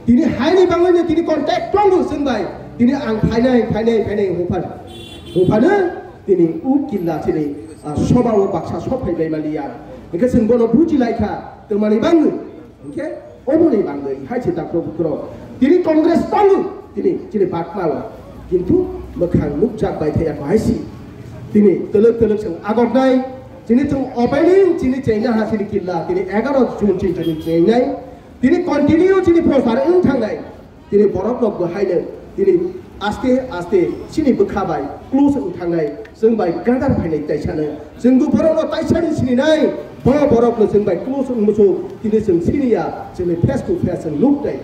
Tini highly bangani tini contact tongu sengbai. Tini ang finai hupana tini ukilla tini sobawo baksa sopai bai malia. Nika sengbono buji laika temani bangu. Okay? Omoni bangu hai cita pro. Tini kongres tongu tini bakmawa. Kintu mekhang mukjak bai thaya haisi. Tini teluk seng agodnai. Tini tung opening tini chenya ha tini killa tini 11 June tini chenya. Tini continue tini prosar thangnai. Tini borok lok bo haine tini aste sini bekhabai close thangnai sengbai gadar phainai taisane sengbu borok taisani sini nai borok lo sengbai close muso tini seng sini ya seni face to face look dai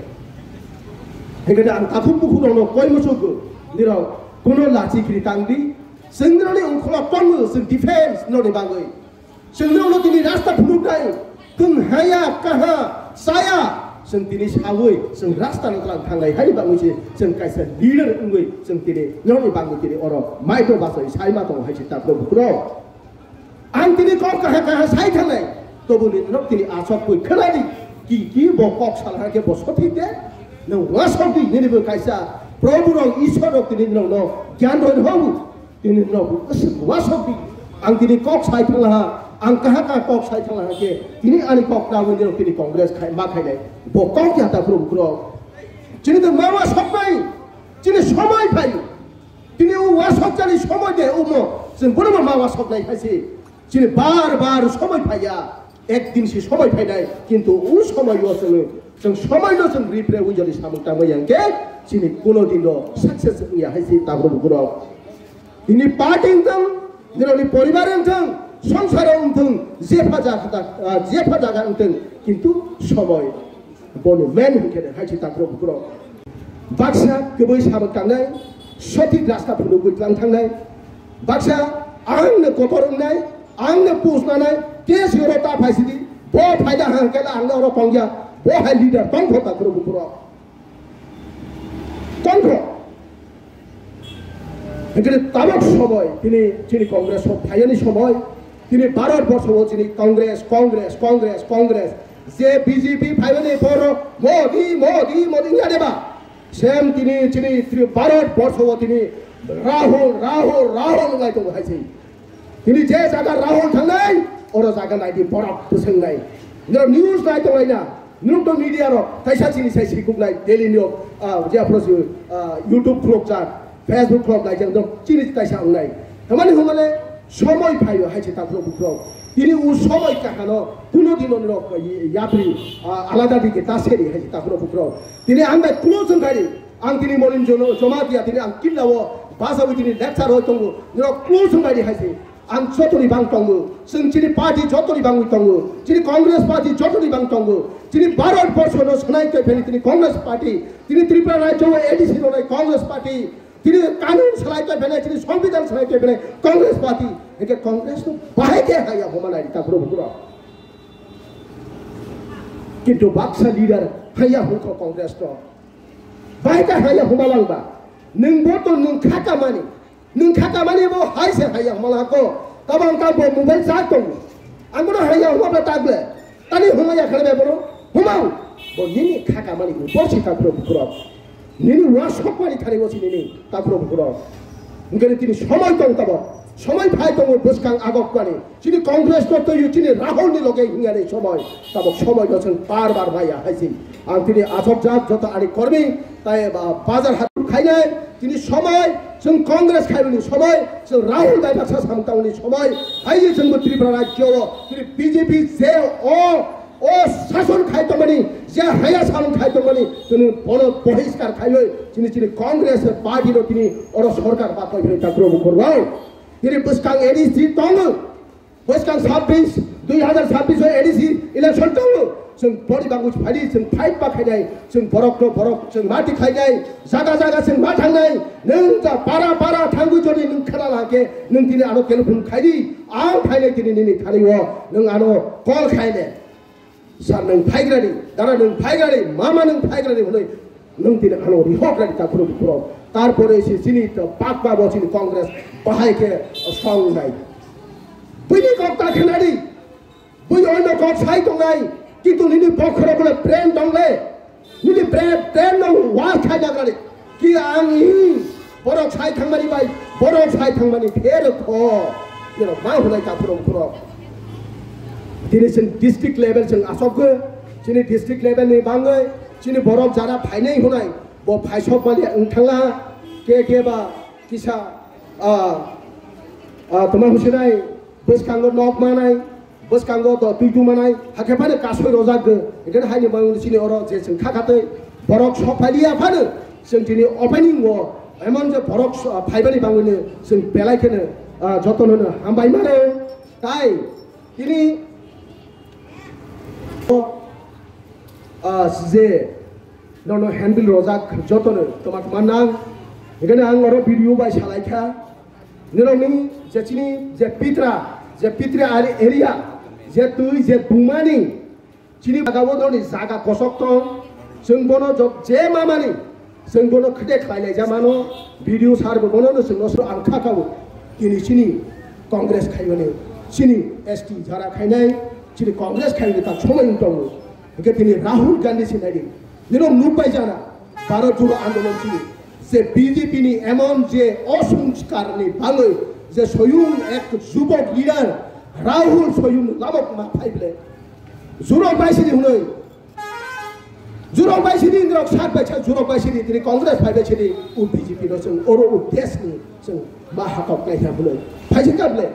hengada ang takhum buku no koi muso go niro kono lachi kri tangdi sengroni ongkholok tong seng defense no ni bangoi sengroni tini rasta phuluk dai tung haya kaha saya seng tini sawoi seng rasta nang thangai hai bangusi seng kaisa leader ungoi seng tini noni bangu tini oro maito basoi saima tong hai chita pro ang tini kok kaha sai thangai tobu ni nok tini asok koi khalani ki bo kok salha ke bo sothi de no wasok ni bo kaisa probu rong ishor rok tini no gyan ro hobu tini no wasok ang tini kok sai thangha ang kaha kok sai thangha ke tini ani kok dawen ni tini kongres khai ma khai dai bo kok ya ta pro jini to mawa sokai jini somoi phai tini u wasok jani somoi de umo sing bono mawa sokai phai jini bar somoi phai ya ekdin si somoi phai dai kintu u somoi yo sing somoi lo sing repre u jali samung ta yang ke jini kono din lo success ya hai si ta pro ini parting tang nironi poribaran tang সংসার উঠুন যে ফাজা উঠুন কিন্তু সময় বনে main হুকেনে হাইছি তাকরো বুকরো Baksa গবৈ সাবক थांनाय সঠিক রাস্তা ফুলো গইতলাং थांनाय বাক্সা आंनो गथरनाय आंनो पुसनाय केस गरता फाइसिदि बो फायदा हांकेला आंनो र पंगिया बो हाय लिडार तंग ताकरो बुकरो तंग এখানে তাবক সময় তিনি কংগ্রেস ফাইয়ানি সময় তিনি 12 বছর তিনি কংগ্রেস যে বিজেপি ফাইয়ানি বড় মোদি জানেবা সেম তিনি 12 বছর তিনি রাহুল লাইতো হাইছে তিনি যে জায়গা রাহুল থাঙ্গাই ওর জায়গা নাইদি বড় প্রসঙ্গাই নিউজ লাইতো লাইনা নিউজ মিডিয়া র তাইসা চিনি সাই সিকুক লাই ডেইলি নিউজ যে আপলোড ইউটিউব ব্লগ চার Facebook club like yang dong ciri cita siang nai, kemana humale somoi payo hai cita club, ini somoi kakano puno di non rok yapri alada di kita seri hai cita club, ini anda close kali, ang tini molin jono jomatia tini ang kilawo bahasa begini lecture hoy tunggu, niro close kali hai sih, ang jotori bang tunggu, seng ciri party jotori bang tunggu, ciri Congress party jotori bang tunggu, ciri Bharat Borshono senai ke beli tini Congress party, tini Tripura Rajya ADC nolai Congress party. তিনি কানুন সলাইতে বেলে তিনি সংবিধান সলাইতে বেলে Congress party একে কংগ্রেস তো বাহেকে হাইয়া হোমানাই তা প্রভুরা কিন্তু বাক্সা লিডার হাইয়া হুক কংগ্রেস তো বাহেকে হাইয়া হোমালাংবা নং বতো নং খাকামানি বো হাইসে হাইয়া হোমালাকো কাবাং কাবো মোবাইল সাতং আমগো হাইয়া হোমাবলা তাগলে তানি হোমায়া খেলবে বড় হোমাও বো নিনি খাকামানি বসি তা প্রভুরা নিনি ওয়াশক মারি খালি বসি নিনি তারপর ঘুরো ইংরে তিনি সময় কম তব সময় ভাই তব বসকাং আগক করে তিনি কংগ্রেস করতে তিনি রাহুল নি লগে হিঙ্গারে সময় তব সময় গছন বারবার ভাইয়া হাইছি আর তিনি আছব জাত যত আরি করবি তাই বাজার হাত খাই নাই তিনি সময় जों কংগ্রেস খাইবনি সময় जों রাহুল দাই বাছা সামতাউনি সময় হাইয়ে जों ত্রিপুরা রাজ্য তিনি বিজেপি যে ও শাসন খাইতো মানে যে হায়া শাসন খাইতো মানে তিনি বড় বহিষ্কার খাইলে তিনি কংগ্রেস পার্টির তিনি ওর সরকার বাদ করে তারপর করবো তিনি বসকাং এডিসি তং বসকাং 2026 এডিসি ইলেকশন তং जों बड़ी बांगुस फाइली जों फाइट बा खाइनाय जों बरक जों माटी खाइनाय जागा जों मा थांनाय नों जा पारा थांगु जनि नों खाना लाके नों दिनै आरो टेलिफोन खाइदि आं खाइनाय दिनै निनि थारिव नों आरो कल खाइले सार नों फाइग्रानि दाना नों फाइग्रानि मामा नों फाइग्रानि हनै नों दिनै आरो रिहग्रानि तारपरे बुकुराव तारपरे एसे सिनि पाकबा बसिनि कांग्रेस बाहायके संनाय बैनि कक्ता खेलानि बै अन्य कक साइ दंनाय কিন্তু নিনি পক্ষরে বলে প্রেম দংলে Nini brand no wah khai dagrani. Ki angi borok sai thangmani bai borok sai thangmani pher ko. You know, ma hunai ta phurom khuro. Dini sen district level sen asok ke. Sini district level ni bangai. Sini borok jara phainai hunai. Bo phaisok mali thangla ke ba kisa teman husinai bus kanggo nok manai bus kanggo to tuju manai hakepane kasoi rozak ge ikan haini bangun sini oro je sing khakate borok sophalia phane sing tini opening wo emon je borok phaibani bangun sing belai kene joton hono hambai mane tai tini je nono handle rozak joton tomak manang ikan ang oro video bai salaikha nironi je chini je pitra area je tui je bumani chini bagawo doni jaga kosok tong जों बोनो जे मामानि जों बोनो खदे खायले जामानो video सारबो बोनो जों नसरो आंखा खावो दिनै सिनि कांग्रेस खायने सिनि ST Zara खायनाय सिनि कांग्रेस खायने ता समाय दङ के दिनै राहुल गांधी सिनायदि निनो नुबाय जाना भारत जोड़ो आंदोलन सिनि जे बीजेपी नि एमन जे असंस्कारनि बाङै जे सयुं एक जुबक लिडार राहुल सयुं लाबक मा फाइबले जुरो बाइसिनि हुनै जुरो बाइसिनि इंद्रक सात बाइसा जुरो बाइसिनि दिनै कांग्रेस फाइबेसिनि उ बीजेपी नो जों अरो उ देशनि जों मा हाकक नायहा हुनै फाइसिन काबले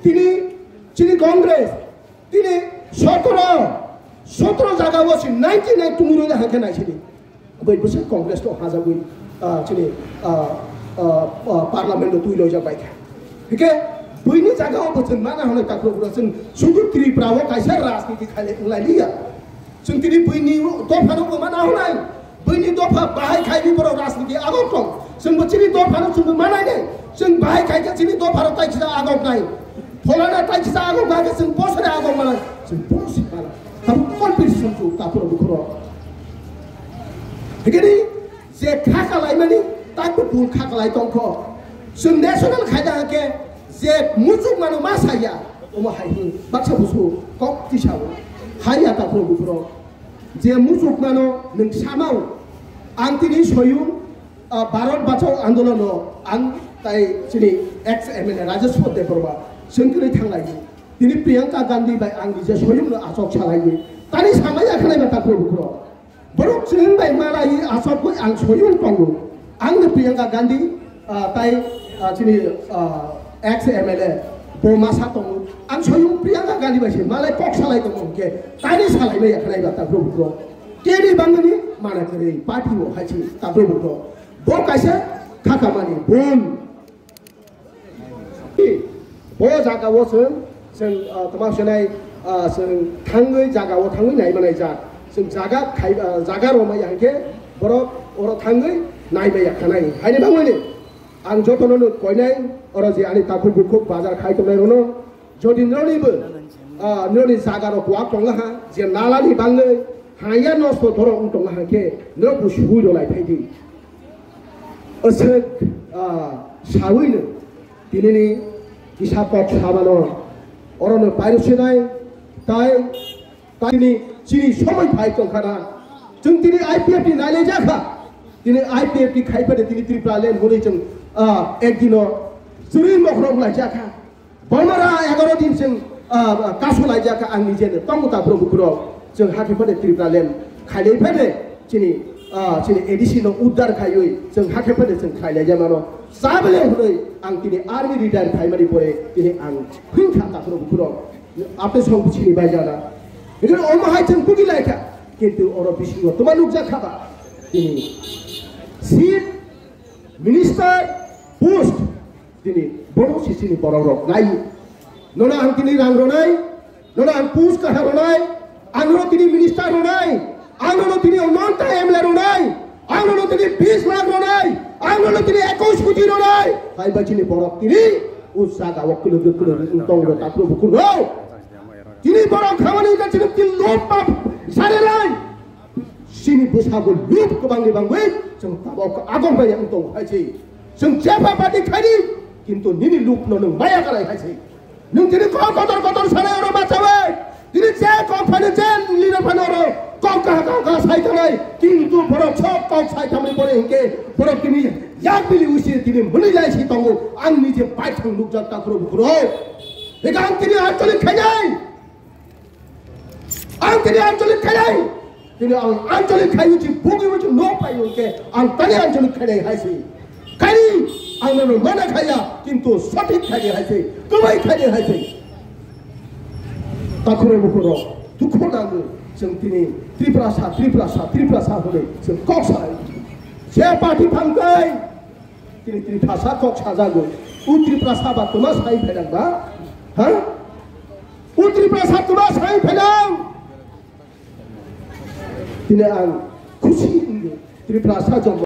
दिनै सिनि कांग्रेस दिनै 17 जागाव सिन 99 तुमुरो हाके नायसिनि बै बोसोर कांग्रेस तो हाजाबुइ सिनि पार्लियामेन्ट तुइलो जाबाय हिके बैनि जागाव बोथोन माना हनै ताख्रो जों सुगु त्रिपुराव कायसा राजनीति खाले उलाइलिया जों दिनै बैनि दफानो माना हनै बैनि दफा बाहाय खायनि बर राजनीति आगौ दं जों बोथिनि दफानो जों मानायने जों बाहाय खायके दिनै दफानो ताइखिसा आगौ नाय फलाना ताइखिसा आगौ नागे जों बोसोरे आगौ माना जों बोसि माना ताब कम्पिटिसन जु ताख्रो बुखरो हिकेनि जे खाखालाय मानि ताकु बुल खाखालाय दंखो जों नेशनल खायदाके जे मुजुक मानो मासाया अमा हायनि बाक्सा बुसु कक तिसाव हाया ताख्रो बुखरो जे मुजुक मानो नों सामाव आं दिनै सयुं भारत बाचाव आन्दोलन आं ताइ सिनि एक्स एमएलए राजेश्वर देबरबा जोंखोरै थांलायो दिनै प्रियंका गांधी बाय आं जे सयुं आसक सालायो तानि सामाया खालायबा ताख्रो बुखरो बरक जों बाय मालाय आसक आं सयुं दंगो आंनो प्रियंका गांधी ताइ सिनि एक्स एमएलए बोमासा दङ आं सयुं प्रियंका गांधी बायसे मालाय पक सालाय दङ के तानि सालायनाय खालायबा ताख्रो बुखरो केनि बांगनि माना करे पार्टी वो हायछि ताख्रो बुखरो बो कायसे खाखामानि बुन बो जागाव जों तमासनाय जों थाङै जागाव थाङै नायमानाय जा जों जागा खाय जागा रमाय हांके बरक अर थाङै नायबाय खानाय हायने बांगनि आं जतननो कयनाय अर जे आनि ताखुर बुखु बाजार खायतनाय रनो जदि ननिबो ननि जागार कुआ टंगा जे नालानि बाङै हाया नस्त धरो उटंगा हाके न बुसुइ दलाय फायदि असक सावैनो दिनैनि इसापक साबानो अरनो पाइरसिनाय ताइ ताइनि सिनि समय फाइ टंखाना जों दिनै आईपीएफ नि नायले जाखा दिनै आईपीएफ नि खायफादे दिनै त्रिपुरा लेन हरै जों एक दिनो जुरि मखरम लायजाखा बमरा 11 दिन जों कासो लायजाखा आं निजेनो तंगता प्रभुखुरो जों हाखेफादे त्रिपुरा लेन खायले फादे सिनि सिनि एडिशन उद्धार खायै जों हाखेफादे जों खायले जामानो साबले हरै आं दिनै आर्मी रिटायर खायमारि परे दिनै आं फिनखा ताखुरो बुखुरो आपने सब सिनि बायजाना इखन अमाहाय जों बुगि लायखा किन्तु अर बिसिङाव तमा नुजाखाबा दिनै सीट मिनिस्टार पोस्ट दिनै बर' सिसिनि बर'रक लायो नना आं दिनै रां रनाय नना आं पोस्ट काहा रनाय आंनो दिनै मिनिस्टार रनाय आंनो दिनै अनन्ता एमएलए रनाय आंनो दिनै 20 लाख रनाय आंनो दिनै 21 कोटी रनाय हायबाचिनि बर'क दिनै उ जागा वकल दंग ताख्रो बुखुरो दिनै बर'क खामानि गासिनो किलोप सारेलाय सिनि बोसागो लुप गोबांनि बांबै जों ताबाव आगम बाय आं दं हायसै जों जेफा पार्टी खायनि किन्तु निनि लुप नों माया गालाय हायसै नों दिनै कदर सानाय अरो बाचाबाय दिनै जे कम्पानि जे लिडार फानो अरो कौका साइथानाय किन्तु बरफ सब कौक साइथामनि परे हिंके बरफ तिनि याक बिलि उसि तिनि मुनिलायसि दंगो आं निजे बाइथां नुकजाक ताखरो बुखरो बेगा आं तिनि आंचलिक खायनाय आं तिनि आंचलिक खायनाय तिनि आं आंचलिक खायउचि बुगिउचि न पाइउके आं तानि आंचलिक खायनाय हायसि खायनि आंनो माना खाया किन्तु सठिक खायनाय हायसि गोबाय खायनाय हायसि ताखरो बुखरो दुखु नाङो जों दिनै त्रिपुरासा हरै जों कक्सा से पार्टी थांगोन दिनै त्रिपुरासा कक्सा जागोन त्रिपुरासा बा तुमा साइ फैनांबा हा त्रिपुरासा तुमा साइ फैनां दिनै आं खुसि त्रिपुरासा जों